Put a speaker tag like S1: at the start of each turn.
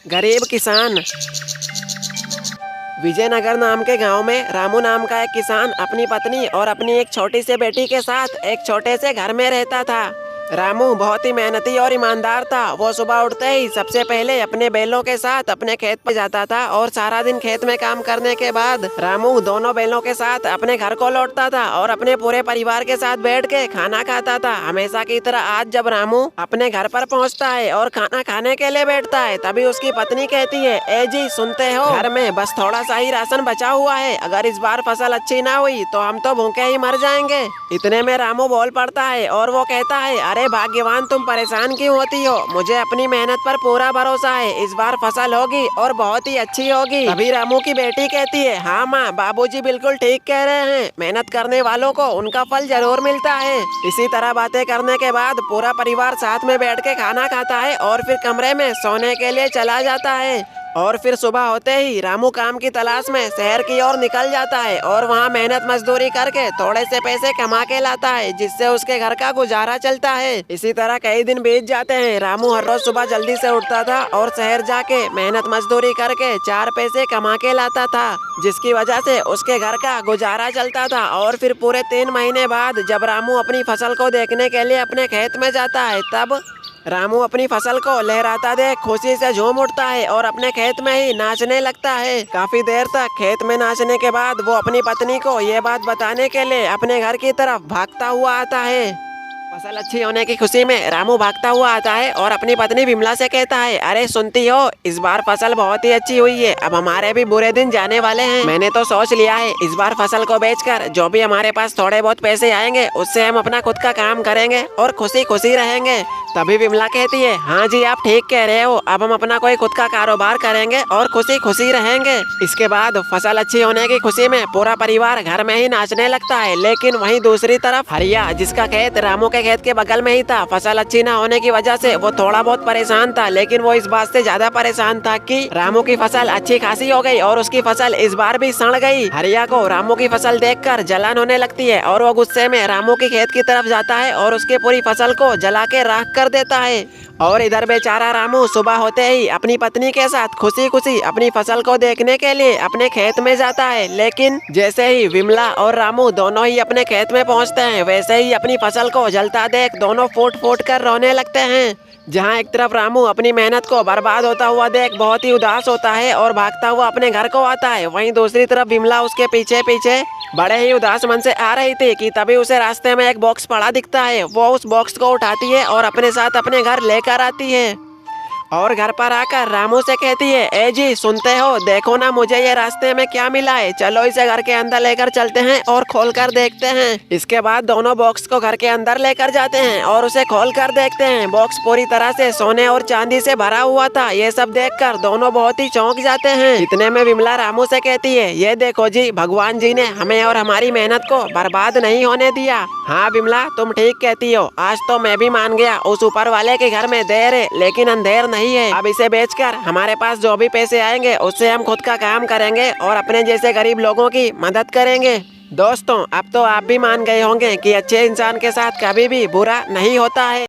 S1: गरीब किसान। विजयनगर नाम के गांव में रामू नाम का एक किसान अपनी पत्नी और अपनी एक छोटी सी बेटी के साथ एक छोटे से घर में रहता था। रामू बहुत ही मेहनती और ईमानदार था। वो सुबह उठते ही सबसे पहले अपने बैलों के साथ अपने खेत पे जाता था और सारा दिन खेत में काम करने के बाद रामू दोनों बैलों के साथ अपने घर को लौटता था और अपने पूरे परिवार के साथ बैठ के खाना खाता था। हमेशा की तरह आज जब रामू अपने घर पर पहुंचता है और खाना खाने के लिए बैठता है, तभी उसकी पत्नी कहती है, ए जी सुनते हो, घर में बस थोड़ा सा ही राशन बचा हुआ है। अगर इस बार फसल अच्छी ना हुई तो हम तो भूखे ही मर जाएंगे। इतने में रामू बोल पड़ता है और वो कहता है, अरे भाग्यवान, तुम परेशान क्यों होती हो? मुझे अपनी मेहनत पर पूरा भरोसा है, इस बार फसल होगी और बहुत ही अच्छी होगी। तभी रामू की बेटी कहती है, हाँ माँ, बाबूजी बिल्कुल ठीक कह रहे हैं, मेहनत करने वालों को उनका फल जरूर मिलता है। इसी तरह बातें करने के बाद पूरा परिवार साथ में बैठ के खाना खाता है और फिर कमरे में सोने के लिए चला जाता है। और फिर सुबह होते ही रामू काम की तलाश में शहर की ओर निकल जाता है और वहाँ मेहनत मजदूरी करके थोड़े से पैसे कमा के लाता है, जिससे उसके घर का गुजारा चलता है। इसी तरह कई दिन बीत जाते हैं। रामू हर रोज सुबह जल्दी से उठता था और शहर जाके मेहनत मजदूरी करके 4 पैसे कमा के लाता था, जिसकी वजह से उसके घर का गुजारा चलता था। और फिर पूरे 3 महीने बाद जब रामू अपनी फसल को देखने के लिए अपने खेत में जाता है, तब रामू अपनी फसल को लहराता देख खुशी से झूम उठता है और अपने खेत में ही नाचने लगता है। काफी देर तक खेत में नाचने के बाद वो अपनी पत्नी को ये बात बताने के लिए अपने घर की तरफ भागता हुआ आता है। फसल अच्छी होने की खुशी में रामू भागता हुआ आता है और अपनी पत्नी विमला से कहता है, अरे सुनती हो, इस बार फसल बहुत ही अच्छी हुई है। अब हमारे भी बुरे दिन जाने वाले हैं। मैंने तो सोच लिया है, इस बार फसल को बेचकर जो भी हमारे पास थोड़े बहुत पैसे आएंगे उससे हम अपना खुद का काम करेंगे और खुशी खुशी रहेंगे। तभी विमला कहती है, हाँ जी, आप ठीक कह रहे हो, अब हम अपना कोई खुद का कारोबार करेंगे और खुशी खुशी रहेंगे। इसके बाद फसल अच्छी होने की खुशी में पूरा परिवार घर में ही नाचने लगता है। लेकिन वहीं दूसरी तरफ हरिया, जिसका खेत रामू के खेत के बगल में ही था, फसल अच्छी न होने की वजह से वो थोड़ा बहुत परेशान था। लेकिन वो इस बात से ज्यादा परेशान था कि रामू की फसल अच्छी खासी हो गई और उसकी फसल इस बार भी सड़ गई। हरिया को रामू की फसल देखकर जलन होने लगती है और वो गुस्से में रामू के खेत की तरफ जाता है और उसकी पूरी फसल को जला के राख कर देता है। और इधर बेचारा रामू सुबह होते ही अपनी पत्नी के साथ खुशी खुशी अपनी फसल को देखने के लिए अपने खेत में जाता है। लेकिन जैसे ही विमला और रामू दोनों ही अपने खेत में पहुंचते हैं, वैसे ही अपनी फसल को जलता देख दोनों फूट फूट कर रोने लगते हैं। जहां एक तरफ रामू अपनी मेहनत को बर्बाद होता हुआ देख बहुत ही उदास होता है और भागता हुआ अपने घर को आता है, वहीं दूसरी तरफ विमला उसके पीछे पीछे बड़े ही उदास मन से आ रही थी कि तभी उसे रास्ते में एक बॉक्स पड़ा दिखता है। वो उस बॉक्स को उठाती है और अपने साथ अपने घर लेकर आती है और घर पर आकर रामू से कहती है, ए जी सुनते हो, देखो ना मुझे ये रास्ते में क्या मिला है, चलो इसे घर के अंदर लेकर चलते हैं और खोल कर देखते हैं। इसके बाद दोनों बॉक्स को घर के अंदर लेकर जाते हैं और उसे खोल कर देखते हैं। बॉक्स पूरी तरह से सोने और चांदी से भरा हुआ था। ये सब देखकर दोनों बहुत ही चौंक जाते हैं। इतने में विमला रामू से कहती है, ये देखो जी, भगवान जी ने हमें और हमारी मेहनत को बर्बाद नहीं होने दिया। हाँ विमला, तुम ठीक कहती हो, आज तो मैं भी मान गया, उस ऊपर वाले के घर में देर है लेकिन अंधेर नहीं है। अब इसे बेचकर हमारे पास जो भी पैसे आएंगे उससे हम खुद का काम करेंगे और अपने जैसे गरीब लोगों की मदद करेंगे। दोस्तों, अब तो आप भी मान गए होंगे कि अच्छे इंसान के साथ कभी भी बुरा नहीं होता है।